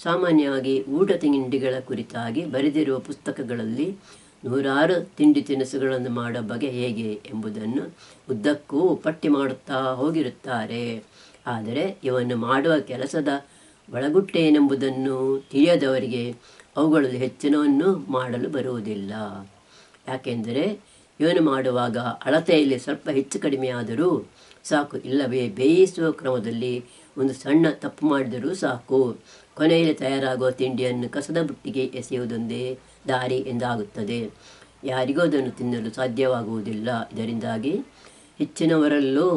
ಸಾಮಾನ್ಯವಾಗಿ ಊಟ ತಿಂಡಿಗಳ ಕುರಿತಾಗಿ ಬರೆದಿರುವ ಪುಸ್ತಕಗಳಲ್ಲಿ ನೂರಾರು ತಿಂಡಿ ತಿನಿಸುಗಳನ್ನು ಮಾಡೋ ಬಗೆ ಹೇಗೆ ಎಂಬುದನ್ನು ಉದ್ದಕ್ಕೂ ಪಟ್ಟಿ ಮಾಡುತ್ತಾ ಹೋಗಿರುತ್ತಾರೆ. ಆದರೆ ಇವನ್ನು ಮಾಡುವ ಕೆಲಸದ ಒಳಗುಟ್ಟೇನೆಂಬುದನ್ನು ತಿಳಿಯದವರಿಗೆ ಅವುಗಳಲ್ಲಿ ಹೆಚ್ಚಿನವನ್ನು ಮಾಡಲು ಬರುವುದಿಲ್ಲ. ಯಾಕೆಂದರೆ ಇವನು ಮಾಡುವಾಗ ಅಳತೆಯಲ್ಲಿ ಸ್ವಲ್ಪ ಹೆಚ್ಚು ಕಡಿಮೆಯಾದರೂ ಸಾಕು, ಇಲ್ಲವೇ ಬೇಯಿಸುವ ಕ್ರಮದಲ್ಲಿ ಒಂದು ಸಣ್ಣ ತಪ್ಪು ಮಾಡಿದರೂ ಸಾಕು, ಕೊನೆಯಲ್ಲಿ ತಯಾರಾಗುವ ತಿಂಡಿಯನ್ನು ಕಸದ ಬುಟ್ಟಿಗೆ ಎಸೆಯುವುದೊಂದೇ ದಾರಿ ಎಂದಾಗುತ್ತದೆ. ಯಾರಿಗೂ ಅದನ್ನು ತಿನ್ನಲು ಸಾಧ್ಯವಾಗುವುದಿಲ್ಲ. ಇದರಿಂದಾಗಿ ಹೆಚ್ಚಿನವರಲ್ಲೂ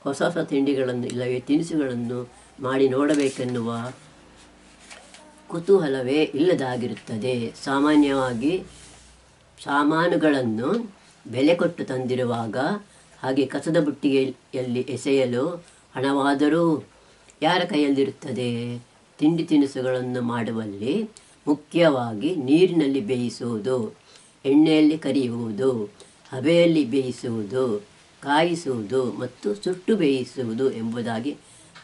ಹೊಸ ಹೊಸ ತಿಂಡಿಗಳನ್ನು ಇಲ್ಲವೇ ತಿನಿಸುಗಳನ್ನು ಮಾಡಿ ನೋಡಬೇಕೆನ್ನುವ ಕುತೂಹಲವೇ ಇಲ್ಲದಾಗಿರುತ್ತದೆ. ಸಾಮಾನ್ಯವಾಗಿ ಸಾಮಾನುಗಳನ್ನು ಬೆಲೆ ಕೊಟ್ಟು ತಂದಿರುವಾಗ ಹಾಗೆ ಕಸದ ಬುಟ್ಟಿಗೆಯಲ್ಲಿ ಎಸೆಯಲು ಹಣವಾದರೂ ಯಾರ ಕೈಯಲ್ಲಿರುತ್ತದೆ? ತಿಂಡಿ ತಿನಿಸುಗಳನ್ನು ಮಾಡುವಲ್ಲಿ ಮುಖ್ಯವಾಗಿ ನೀರಿನಲ್ಲಿ ಬೇಯಿಸುವುದು, ಎಣ್ಣೆಯಲ್ಲಿ ಕರಿಯುವುದು, ಹಬೆಯಲ್ಲಿ ಬೇಯಿಸುವುದು, ಕಾಯಿಸುವುದು ಮತ್ತು ಸುಟ್ಟು ಬೇಯಿಸುವುದು ಎಂಬುದಾಗಿ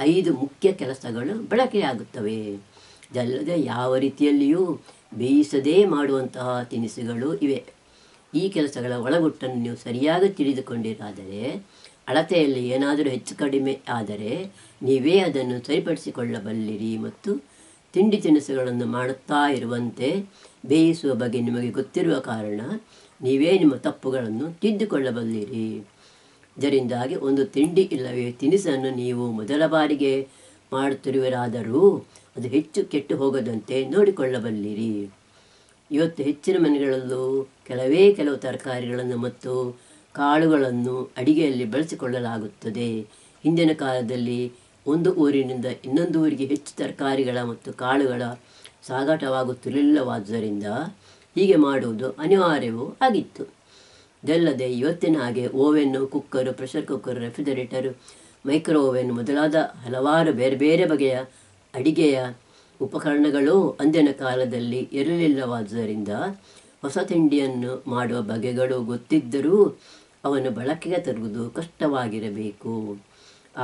5 ಮುಖ್ಯ ಕೆಲಸಗಳು ಬಳಕೆಯಾಗುತ್ತವೆ. ಇದಲ್ಲದೆ ಯಾವ ರೀತಿಯಲ್ಲಿಯೂ ಬೇಯಿಸದೇ ಮಾಡುವಂತಹ ತಿನಿಸುಗಳು ಇವೆ. ಈ ಕೆಲಸಗಳ ಒಳಗುಟ್ಟನ್ನು ನೀವು ಸರಿಯಾಗಿ ತಿಳಿದುಕೊಂಡಿರಾದರೆ ಅಳತೆಯಲ್ಲಿ ಏನಾದರೂ ಹೆಚ್ಚು ಕಡಿಮೆ ಆದರೆ ನೀವೇ ಅದನ್ನು ಸರಿಪಡಿಸಿಕೊಳ್ಳಬಲ್ಲಿರಿ ಮತ್ತು ತಿಂಡಿ ತಿನಿಸುಗಳನ್ನು ಮಾಡುತ್ತಾ ಇರುವಂತೆ ಬೇಯಿಸುವ ಬಗ್ಗೆ ನಿಮಗೆ ಗೊತ್ತಿರುವ ಕಾರಣ ನೀವೇ ನಿಮ್ಮ ತಪ್ಪುಗಳನ್ನು ತಿದ್ದಿಕೊಳ್ಳಬಲ್ಲಿರಿ. ಇದರಿಂದಾಗಿ ಒಂದು ತಿಂಡಿ ಇಲ್ಲವೇ ತಿನಿಸನ್ನು ನೀವು ಮೊದಲ ಬಾರಿಗೆ ಮಾಡುತ್ತಿರುವಿರಾದರೂ ಅದು ಹೆಚ್ಚು ಕೆಟ್ಟು ಹೋಗದಂತೆ ನೋಡಿಕೊಳ್ಳಬಲ್ಲಿರಿ. ಇವತ್ತು ಹೆಚ್ಚಿನ ಮನೆಗಳಲ್ಲೂ ಕೆಲವು ತರಕಾರಿಗಳನ್ನು ಮತ್ತು ಕಾಳುಗಳನ್ನು ಅಡಿಗೆಯಲ್ಲಿ ಬಳಸಿಕೊಳ್ಳಲಾಗುತ್ತದೆ. ಹಿಂದಿನ ಕಾಲದಲ್ಲಿ ಒಂದು ಊರಿನಿಂದ ಇನ್ನೊಂದು ಊರಿಗೆ ಹೆಚ್ಚು ತರಕಾರಿಗಳ ಮತ್ತು ಕಾಳುಗಳ ಸಾಗಾಟವಾಗುತ್ತಿರಲಿಲ್ಲವಾದ್ದರಿಂದ ಹೀಗೆ ಮಾಡುವುದು ಅನಿವಾರ್ಯವೂ ಆಗಿತ್ತು. ಇದಲ್ಲದೆ ಇವತ್ತಿನ ಹಾಗೆ ಓವೆನ್ನು, cooker, pressure cooker, refrigerator, micro oven ಮೊದಲಾದ ಹಲವಾರು ಬೇರೆ ಬೇರೆ ಬಗೆಯ ಅಡಿಗೆಯ ಉಪಕರಣಗಳು ಅಂದಿನ ಕಾಲದಲ್ಲಿ ಇರಲಿಲ್ಲವಾದ್ದರಿಂದ ಹೊಸ ತಿಂಡಿಯನ್ನು ಮಾಡುವ ಬಗೆಗಳು ಗೊತ್ತಿದ್ದರೂ ಅವನ್ನು ಬಳಕೆಗೆ ತರುವುದು ಕಷ್ಟವಾಗಿರಬೇಕು.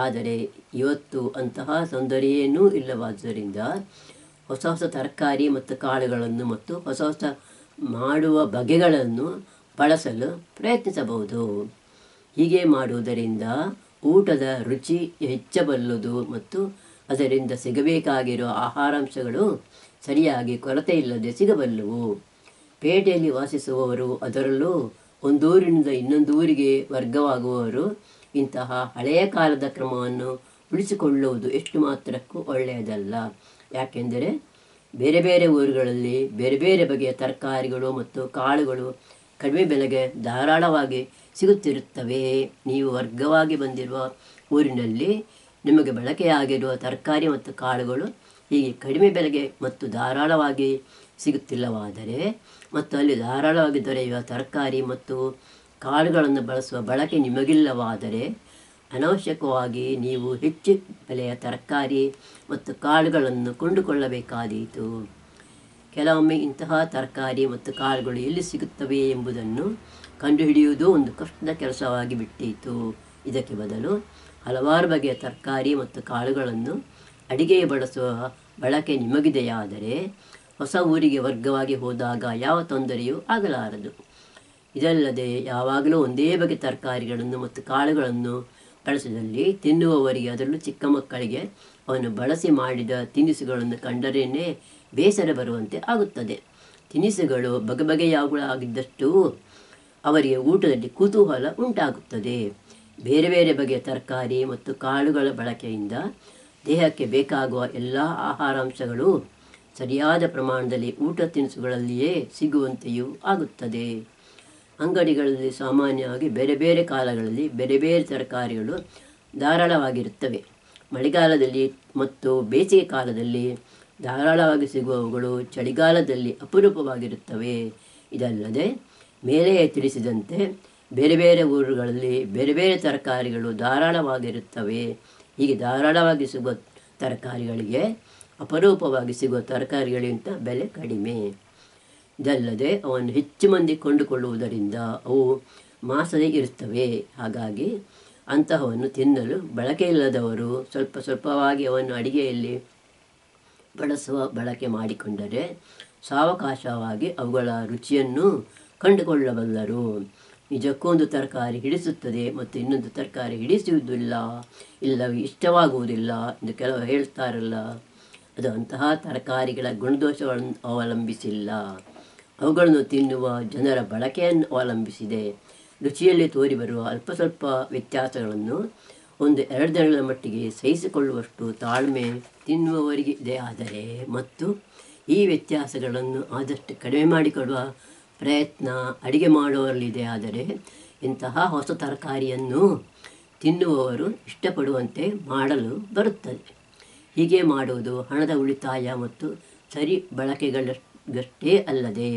ಆದರೆ ಇವತ್ತು ಅಂತಹ ತೊಂದರೆಯೇನೂ ಇಲ್ಲವಾದ್ದರಿಂದ ಹೊಸ ಹೊಸ ತರಕಾರಿ ಮತ್ತು ಕಾಳುಗಳನ್ನು ಮತ್ತು ಹೊಸ ಹೊಸ ಮಾಡುವ ಬಗೆಗಳನ್ನು ಬಳಸಲು ಪ್ರಯತ್ನಿಸಬಹುದು. ಹೀಗೆ ಮಾಡುವುದರಿಂದ ಊಟದ ರುಚಿ ಹೆಚ್ಚಬಲ್ಲದು ಮತ್ತು ಅದರಿಂದ ಸಿಗಬೇಕಾಗಿರುವ ಆಹಾರಾಂಶಗಳು ಸರಿಯಾಗಿ ಕೊರತೆ ಇಲ್ಲದೆ ಸಿಗಬಲ್ಲವು. ಪೇಟೆಯಲ್ಲಿ ವಾಸಿಸುವವರು, ಅದರಲ್ಲೂ ಒಂದೂರಿನಿಂದ ಇನ್ನೊಂದು ಊರಿಗೆ ವರ್ಗವಾಗುವವರು ಇಂತಹ ಹಳೆಯ ಕಾಲದ ಕ್ರಮವನ್ನು ಉಳಿಸಿಕೊಳ್ಳುವುದು ಎಷ್ಟು ಮಾತ್ರಕ್ಕೂ ಒಳ್ಳೆಯದಲ್ಲ. ಯಾಕೆಂದರೆ ಬೇರೆ ಬೇರೆ ಊರುಗಳಲ್ಲಿ ಬೇರೆ ಬೇರೆ ಬಗೆಯ ತರಕಾರಿಗಳು ಮತ್ತು ಕಾಳುಗಳು ಕಡಿಮೆ ಬೆಲೆಗೆ ಧಾರಾಳವಾಗಿ ಸಿಗುತ್ತಿರುತ್ತವೆ. ನೀವು ವರ್ಗವಾಗಿ ಬಂದಿರುವ ಊರಿನಲ್ಲಿ ನಿಮಗೆ ಬಳಕೆಯಾಗಿರುವ ತರಕಾರಿ ಮತ್ತು ಕಾಳುಗಳು ಹೀಗೆ ಕಡಿಮೆ ಬೆಲೆಗೆ ಮತ್ತು ಧಾರಾಳವಾಗಿ ಸಿಗುತ್ತಿಲ್ಲವಾದರೆ ಮತ್ತು ಅಲ್ಲಿ ಧಾರಾಳವಾಗಿ ದೊರೆಯುವ ತರಕಾರಿ ಮತ್ತು ಕಾಳುಗಳನ್ನು ಬಳಸುವ ಬಳಕೆ ನಿಮಗಿಲ್ಲವಾದರೆ ಅನವಶ್ಯಕವಾಗಿ ನೀವು ಹೆಚ್ಚು ಬೆಲೆಯ ತರಕಾರಿ ಮತ್ತು ಕಾಳುಗಳನ್ನು ಕೊಂಡುಕೊಳ್ಳಬೇಕಾದೀತು. ಕೆಲವೊಮ್ಮೆ ಇಂತಹ ತರಕಾರಿ ಮತ್ತು ಕಾಳುಗಳು ಎಲ್ಲಿ ಸಿಗುತ್ತವೆ ಎಂಬುದನ್ನು ಕಂಡುಹಿಡಿಯುವುದು ಒಂದು ಕಷ್ಟದ ಕೆಲಸವಾಗಿ ಬಿಟ್ಟಿತು. ಇದಕ್ಕೆ ಬದಲು ಹಲವಾರು ಬಗೆಯ ತರಕಾರಿ ಮತ್ತು ಕಾಳುಗಳನ್ನು ಅಡಿಗೆಗೆ ಬಳಸುವ ಬಳಕೆ ನಿಮಗಿದೆಯಾದರೆ ಹೊಸ ಊರಿಗೆ ವರ್ಗವಾಗಿ ಹೋದಾಗ ಯಾವ ತೊಂದರೆಯೂ ಆಗಲಾರದು. ಇದಲ್ಲದೆ ಯಾವಾಗಲೂ ಒಂದೇ ಬಗೆಯ ತರಕಾರಿಗಳನ್ನು ಮತ್ತು ಕಾಳುಗಳನ್ನು ಬಳಸಿದಲ್ಲಿ ತಿನ್ನುವವರಿಗೆ, ಅದರಲ್ಲೂ ಚಿಕ್ಕ ಮಕ್ಕಳಿಗೆ ಅವನ್ನು ಬಳಸಿ ಮಾಡಿದ ತಿನಿಸುಗಳನ್ನು ಕಂಡರೇನೆ ಬೇಸರ ಬರುವಂತೆ ಆಗುತ್ತದೆ. ತಿನಿಸುಗಳು ಬಗೆಬಗೆಯಾಗಿದ್ದಷ್ಟು ಅವರಿಗೆ ಊಟದಲ್ಲಿ ಕುತೂಹಲ ಉಂಟಾಗುತ್ತದೆ. ಬೇರೆ ಬೇರೆ ಬಗೆಯ ತರಕಾರಿ ಮತ್ತು ಕಾಳುಗಳ ಬಳಕೆಯಿಂದ ದೇಹಕ್ಕೆ ಬೇಕಾಗುವ ಎಲ್ಲ ಆಹಾರಾಂಶಗಳು ಸರಿಯಾದ ಪ್ರಮಾಣದಲ್ಲಿ ಊಟ ತಿನಿಸುಗಳಲ್ಲಿಯೇ ಸಿಗುವಂತೆಯೂ ಆಗುತ್ತದೆ. ಅಂಗಡಿಗಳಲ್ಲಿ ಸಾಮಾನ್ಯವಾಗಿ ಬೇರೆ ಬೇರೆ ಕಾಲಗಳಲ್ಲಿ ಬೇರೆ ಬೇರೆ ತರಕಾರಿಗಳು ಧಾರಾಳವಾಗಿರುತ್ತವೆ. ಮಳೆಗಾಲದಲ್ಲಿ ಮತ್ತು ಬೇಸಿಗೆ ಕಾಲದಲ್ಲಿ ಧಾರಾಳವಾಗಿ ಸಿಗುವವುಗಳು ಚಳಿಗಾಲದಲ್ಲಿ ಅಪರೂಪವಾಗಿರುತ್ತವೆ. ಇದಲ್ಲದೆ ಮೇಲೆಯೇ ತಿಳಿಸಿದಂತೆ ಬೇರೆ ಬೇರೆ ಊರುಗಳಲ್ಲಿ ಬೇರೆ ಬೇರೆ ತರಕಾರಿಗಳು ಧಾರಾಳವಾಗಿರುತ್ತವೆ. ಹೀಗೆ ಧಾರಾಳವಾಗಿ ಸಿಗುವ ತರಕಾರಿಗಳಿಗೆ ಅಪರೂಪವಾಗಿ ಸಿಗುವ ತರಕಾರಿಗಳಿಗಿಂತ ಬೆಲೆ ಕಡಿಮೆ. ಇದಲ್ಲದೆ ಅವನ್ನು ಹೆಚ್ಚು ಮಂದಿ ಕೊಂಡುಕೊಳ್ಳುವುದರಿಂದ ಅವು ಮಾಸದೇ ಇರುತ್ತವೆ. ಹಾಗಾಗಿ ಅಂತಹವನ್ನು ತಿನ್ನಲು ಬಳಕೆ ಇಲ್ಲದವರು ಸ್ವಲ್ಪ ಸ್ವಲ್ಪವಾಗಿ ಅವನ್ನು ಅಡಿಗೆಯಲ್ಲಿ ಬಳಕೆ ಮಾಡಿಕೊಂಡರೆ ಸಾವಕಾಶವಾಗಿ ಅವುಗಳ ರುಚಿಯನ್ನು ಕಂಡುಕೊಳ್ಳಬಲ್ಲರು. ನಿಜಕ್ಕೂ ಒಂದು ತರಕಾರಿ ಹಿಡಿಸುತ್ತದೆ ಮತ್ತು ಇನ್ನೊಂದು ತರಕಾರಿ ಹಿಡಿಸುವುದಿಲ್ಲ, ಇಲ್ಲವೇ ಇಷ್ಟವಾಗುವುದಿಲ್ಲ ಎಂದು ಕೆಲವು ಹೇಳ್ತಾರಲ್ಲ, ಅದು ಅಂತಹ ತರಕಾರಿಗಳ ಗುಣದೋಷಗಳನ್ನು ಅವಲಂಬಿಸಿಲ್ಲ, ಅವುಗಳನ್ನು ತಿನ್ನುವ ಜನರ ಬಳಕೆಯನ್ನು ಅವಲಂಬಿಸಿದೆ. ರುಚಿಯಲ್ಲಿ ತೋರಿಬರುವ ಅಲ್ಪ ಸ್ವಲ್ಪ ವ್ಯತ್ಯಾಸಗಳನ್ನು 1-2 ದಿನಗಳ ಮಟ್ಟಿಗೆ ಸಹಿಸಿಕೊಳ್ಳುವಷ್ಟು ತಾಳ್ಮೆ ತಿನ್ನುವವರಿಗೆ ಇದೆ. ಆದರೆ ಮತ್ತು ಈ ವ್ಯತ್ಯಾಸಗಳನ್ನು ಆದಷ್ಟು ಕಡಿಮೆ ಮಾಡಿಕೊಡುವ ಪ್ರಯತ್ನ ಅಡಿಗೆ ಮಾಡುವವರಲ್ಲಿದೆ. ಆದರೆ ಇಂತಹ ಹೊಸ ತರಕಾರಿಯನ್ನು ತಿನ್ನುವವರು ಇಷ್ಟಪಡುವಂತೆ ಮಾಡಲು ಬರುತ್ತದೆ. ಹೀಗೆ ಮಾಡುವುದು ಹಣದ ಉಳಿತಾಯ ಮತ್ತು ಸರಿ ಬಳಕೆಗಳಷ್ಟೇ ಅಲ್ಲದೆ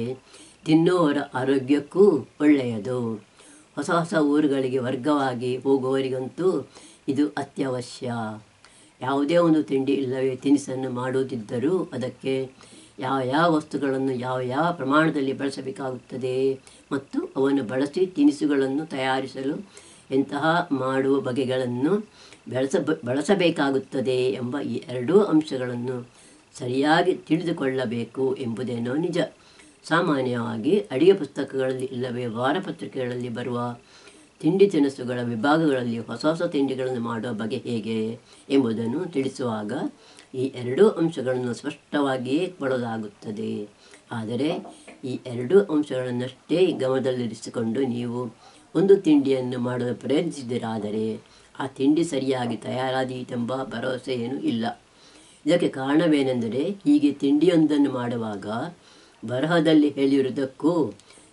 ತಿನ್ನುವವರ ಆರೋಗ್ಯಕ್ಕೂ ಒಳ್ಳೆಯದು. ಹೊಸ ಹೊಸ ಊರುಗಳಿಗೆ ವರ್ಗವಾಗಿ ಹೋಗುವವರಿಗಂತೂ ಇದು ಅತ್ಯವಶ್ಯ. ಯಾವುದೇ ಒಂದು ತಿಂಡಿ ಇಲ್ಲವೇ ತಿನಿಸನ್ನು ಮಾಡುವುದಿದ್ದರೂ ಅದಕ್ಕೆ ಯಾವ ವಸ್ತುಗಳನ್ನು ಯಾವ ಪ್ರಮಾಣದಲ್ಲಿ ಬಳಸಬೇಕಾಗುತ್ತದೆ ಮತ್ತು ಅವನ್ನು ಬಳಸಿ ತಿನಿಸುಗಳನ್ನು ತಯಾರಿಸಲು ಎಂತಹ ಮಾಡುವ ಬಗೆಗಳನ್ನು ಬಳಸಬೇಕಾಗುತ್ತದೆ ಎಂಬ ಈ 2 ಅಂಶಗಳನ್ನು ಸರಿಯಾಗಿ ತಿಳಿದುಕೊಳ್ಳಬೇಕು ಎಂಬುದೇನೋ ನಿಜ. ಸಾಮಾನ್ಯವಾಗಿ ಅಡಿಗೆ ಪುಸ್ತಕಗಳಲ್ಲಿ ಇಲ್ಲವೇ ವಾರಪತ್ರಿಕೆಗಳಲ್ಲಿ ಬರುವ ತಿಂಡಿ ತಿನಿಸುಗಳ ವಿಭಾಗಗಳಲ್ಲಿ ಹೊಸ ಹೊಸ ತಿಂಡಿಗಳನ್ನು ಮಾಡುವ ಬಗೆ ಹೇಗೆ ಎಂಬುದನ್ನು ತಿಳಿಸುವಾಗ ಈ 2 ಅಂಶಗಳನ್ನು ಸ್ಪಷ್ಟವಾಗಿಯೇ ಕೊಡಲಾಗುತ್ತದೆ. ಆದರೆ ಈ 2 ಅಂಶಗಳನ್ನಷ್ಟೇ ಗಮನದಲ್ಲಿರಿಸಿಕೊಂಡು ನೀವು ಒಂದು ತಿಂಡಿಯನ್ನು ಮಾಡಲು ಪ್ರಯತ್ನಿಸಿದಿರಾದರೆ ಆ ತಿಂಡಿ ಸರಿಯಾಗಿ ತಯಾರಾದೀತೆಂಬ ಭರವಸೆ ಏನೂ ಇಲ್ಲ. ಇದಕ್ಕೆ ಕಾರಣವೇನೆಂದರೆ ಹೀಗೆ ತಿಂಡಿಯೊಂದನ್ನು ಮಾಡುವಾಗ ಬರಹದಲ್ಲಿ ಹೇಳಿರುವುದಕ್ಕೂ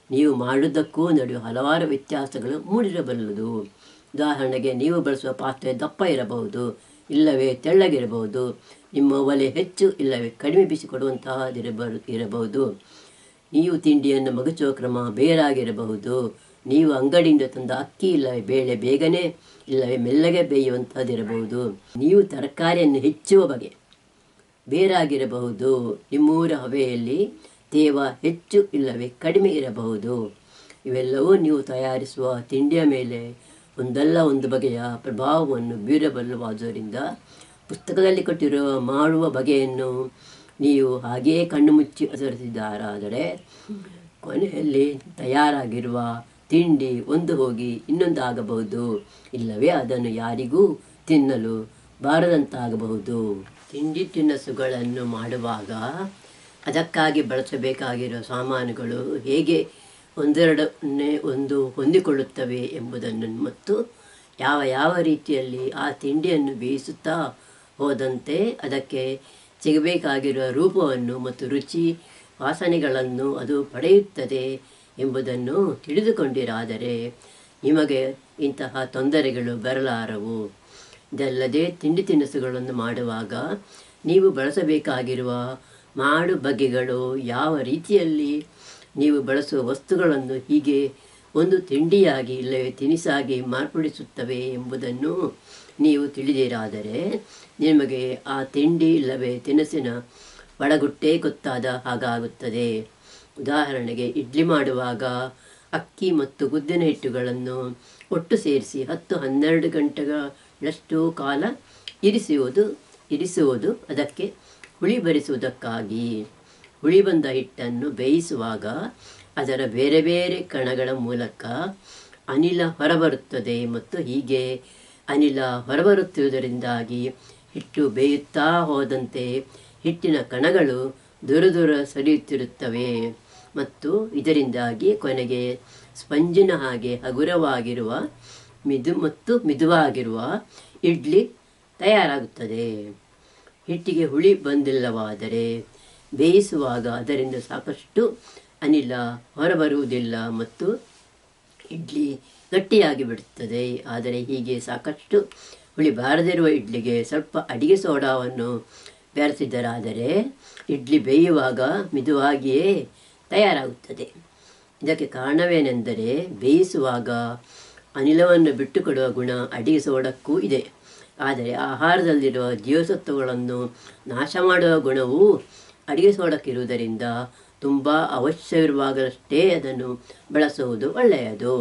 ನೀವು ಮಾಡುವುದಕ್ಕೂ ನಡುವೆ ಹಲವಾರು ವ್ಯತ್ಯಾಸಗಳು ಮೂಡಿರಬಲ್ಲದು. ಉದಾಹರಣೆಗೆ, ನೀವು ಬಳಸುವ ಪಾತ್ರೆ ದಪ್ಪ ಇರಬಹುದು, ಇಲ್ಲವೇ ತೆಳ್ಳಗಿರಬಹುದು. ನಿಮ್ಮ ಒಲೆ ಹೆಚ್ಚು ಇಲ್ಲವೇ ಕಡಿಮೆ ಬಿಸಿ ಕೊಡುವಂತಹದಿರಬಹುದು. ನೀವು ತಿಂಡಿಯನ್ನು ಮಗುಚುವ ಕ್ರಮ ಬೇರಾಗಿರಬಹುದು. ನೀವು ಅಂಗಡಿಯಿಂದ ತಂದ ಅಕ್ಕಿ ಇಲ್ಲವೇ ಬೇಳೆ ಬೇಗನೆ ಇಲ್ಲವೇ ಮೆಲ್ಲಗೆ ಬೇಯುವಂಥದ್ದಿರಬಹುದು. ನೀವು ತರಕಾರಿಯನ್ನು ಹೆಚ್ಚುವ ಬಗೆ ಬೇರಾಗಿರಬಹುದು. ನಿಮ್ಮೂರ ಹವೆಯಲ್ಲಿ ತೇವ ಹೆಚ್ಚು ಇಲ್ಲವೇ ಕಡಿಮೆ ಇರಬಹುದು. ಇವೆಲ್ಲವೂ ನೀವು ತಯಾರಿಸುವ ತಿಂಡಿಯ ಮೇಲೆ ಒಂದಲ್ಲ ಒಂದು ಬಗೆಯ ಪ್ರಭಾವವನ್ನು ಬೀರಬಲ್ಲವಾದುದರಿಂದ ಪುಸ್ತಕದಲ್ಲಿ ಕೊಟ್ಟಿರುವ ಮಾಡುವ ಬಗೆಯನ್ನು ನೀವು ಹಾಗೆಯೇ ಕಣ್ಣು ಮುಚ್ಚಿ ಅನುಸರಿಸಿದ್ದಾರಾದರೆ ಕೊನೆಯಲ್ಲಿ ತಯಾರಾಗಿರುವ ತಿಂಡಿ ಒಂದು ಹೋಗಿ ಇನ್ನೊಂದು ಆಗಬಹುದು, ಇಲ್ಲವೇ ಅದನ್ನು ಯಾರಿಗೂ ತಿನ್ನಲು ಬಾರದಂತಾಗಬಹುದು. ತಿಂಡಿ ತಿನಿಸುಗಳನ್ನು ಮಾಡುವಾಗ ಅದಕ್ಕಾಗಿ ಬಳಸಬೇಕಾಗಿರುವ ಸಾಮಾನುಗಳು ಹೇಗೆ ಒಂದೆರಡನ್ನೇ ಒಂದು ಹೊಂದಿಕೊಳ್ಳುತ್ತವೆ ಎಂಬುದನ್ನು ಮತ್ತು ಯಾವ ರೀತಿಯಲ್ಲಿ ಆ ತಿಂಡಿಯನ್ನು ಬೇಯಿಸುತ್ತಾ ಹೋದಂತೆ ಅದಕ್ಕೆ ಸಿಗಬೇಕಾಗಿರುವ ರೂಪವನ್ನು ಮತ್ತು ರುಚಿ ವಾಸನೆಗಳನ್ನು ಅದು ಪಡೆಯುತ್ತದೆ ಎಂಬುದನ್ನು ತಿಳಿದುಕೊಂಡಿರಾದರೆ ನಿಮಗೆ ಇಂತಹ ತೊಂದರೆಗಳು ಬರಲಾರವು. ಇದಲ್ಲದೆ ತಿಂಡಿ ತಿನಿಸುಗಳನ್ನು ಮಾಡುವಾಗ ನೀವು ಬಳಸಬೇಕಾಗಿರುವ ಮಾಡು ಬಗೆಗಳು ಯಾವ ರೀತಿಯಲ್ಲಿ ನೀವು ಬಳಸುವ ವಸ್ತುಗಳನ್ನು ಹೀಗೆ ಒಂದು ತಿಂಡಿಯಾಗಿ ಇಲ್ಲವೇ ತಿನಿಸಾಗಿ ಮಾರ್ಪಡಿಸುತ್ತವೆ ಎಂಬುದನ್ನು ನೀವು ತಿಳಿದಿರಾದರೆ ನಿಮಗೆ ಆ ತಿಂಡಿ ಇಲ್ಲವೇ ತಿನಿಸಿನ ಒಳಗುಟ್ಟೇ ಗೊತ್ತಾದ ಹಾಗಾಗುತ್ತದೆ. ಉದಾಹರಣೆಗೆ, ಇಡ್ಲಿ ಮಾಡುವಾಗ ಅಕ್ಕಿ ಮತ್ತು ಉದ್ದಿನ ಹಿಟ್ಟುಗಳನ್ನು ಒಟ್ಟು ಸೇರಿಸಿ 10-12 ಗಂಟೆಗಳಷ್ಟು ಕಾಲ ಇರಿಸುವುದು ಅದಕ್ಕೆ ಹುಳಿ ಬರಿಸುವುದಕ್ಕಾಗಿ. ಹುಳಿ ಬಂದ ಹಿಟ್ಟನ್ನು ಬೇಯಿಸುವಾಗ ಅದರ ಬೇರೆ ಬೇರೆ ಕಣಗಳ ಮೂಲಕ ಅನಿಲ ಹೊರಬರುತ್ತದೆ ಮತ್ತು ಹೀಗೆ ಅನಿಲ ಹೊರಬರುತ್ತಿರುವುದರಿಂದಾಗಿ ಹಿಟ್ಟು ಬೇಯುತ್ತಾ ಹೋದಂತೆ ಹಿಟ್ಟಿನ ಕಣಗಳು ದೂರ ಸರಿಯುತ್ತಿರುತ್ತವೆ ಮತ್ತು ಇದರಿಂದಾಗಿ ಕೊನೆಗೆ ಸ್ಪಂಜಿನ ಹಾಗೆ ಹಗುರವಾಗಿರುವ ಮಿದುವಾಗಿರುವ ಇಡ್ಲಿ ತಯಾರಾಗುತ್ತದೆ. ಹಿಟ್ಟಿಗೆ ಹುಳಿ ಬಂದಿಲ್ಲವಾದರೆ ಬೇಯಿಸುವಾಗ ಅದರಿಂದ ಸಾಕಷ್ಟು ಅನಿಲ ಹೊರಬರುವುದಿಲ್ಲ ಮತ್ತು ಇಡ್ಲಿ ಗಟ್ಟಿಯಾಗಿ ಬಿಡುತ್ತದೆ. ಆದರೆ ಹೀಗೆ ಸಾಕಷ್ಟು ಹುಳಿ ಬಾರದಿರುವ ಇಡ್ಲಿಗೆ ಸ್ವಲ್ಪ ಅಡಿಗೆ ಸೋಡಾವನ್ನು ಬೆರೆಸಿದರಾದರೆ ಇಡ್ಲಿ ಬೇಯುವಾಗ ಮಿದುವಾಗಿಯೇ ತಯಾರಾಗುತ್ತದೆ. ಇದಕ್ಕೆ ಕಾರಣವೇನೆಂದರೆ ಬೇಯಿಸುವಾಗ ಅನಿಲವನ್ನು ಬಿಟ್ಟುಕೊಡುವ ಗುಣ ಅಡಿಗೆ ಸೋಡಕ್ಕೂ ಇದೆ. ಆದರೆ ಆಹಾರದಲ್ಲಿರುವ ಜೀವಸತ್ವಗಳನ್ನು ನಾಶ ಮಾಡುವ ಗುಣವು ಅಡಿಗೆ ಸೋಡಕ್ಕಿರುವುದರಿಂದ ತುಂಬ ಅವಶ್ಯವಿರುವಾಗಲಷ್ಟೇ ಅದನ್ನು ಬಳಸುವುದು ಒಳ್ಳೆಯದು.